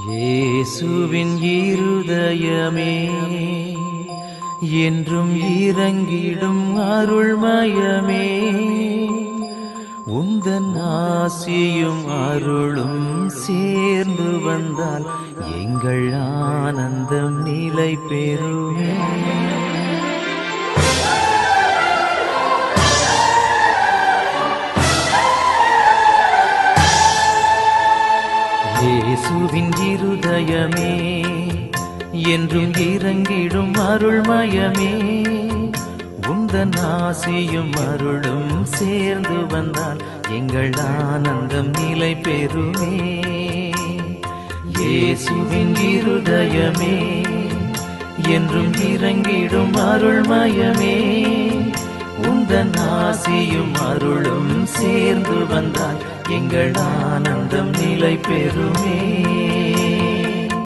இயேசுவின் இருதயமே என்றும் இறங்கிடும் அருள்மயமே, உந்தன் ஆசியும் அருளும் சேர்ந்து வந்தால் எங்கள் ஆனந்தம் நிலை பெறுமே. இயேசுவின் இருதயமே என்றும் இறங்கிடும் அருள்மயமே, உந்தன் ஆசியும் அருளும் சேர்ந்து வந்தால் எங்கள் ஆனந்தம் நிலை பெறுமே. இயேசுவின் இருதயமே என்றும் இறங்கிடும் அருள்மயமே, உந்தன் ஆசியும் அருளும் சேர்ந்து வந்தால் எங்கள் ஆனந்தம் நிலை பெறுமே.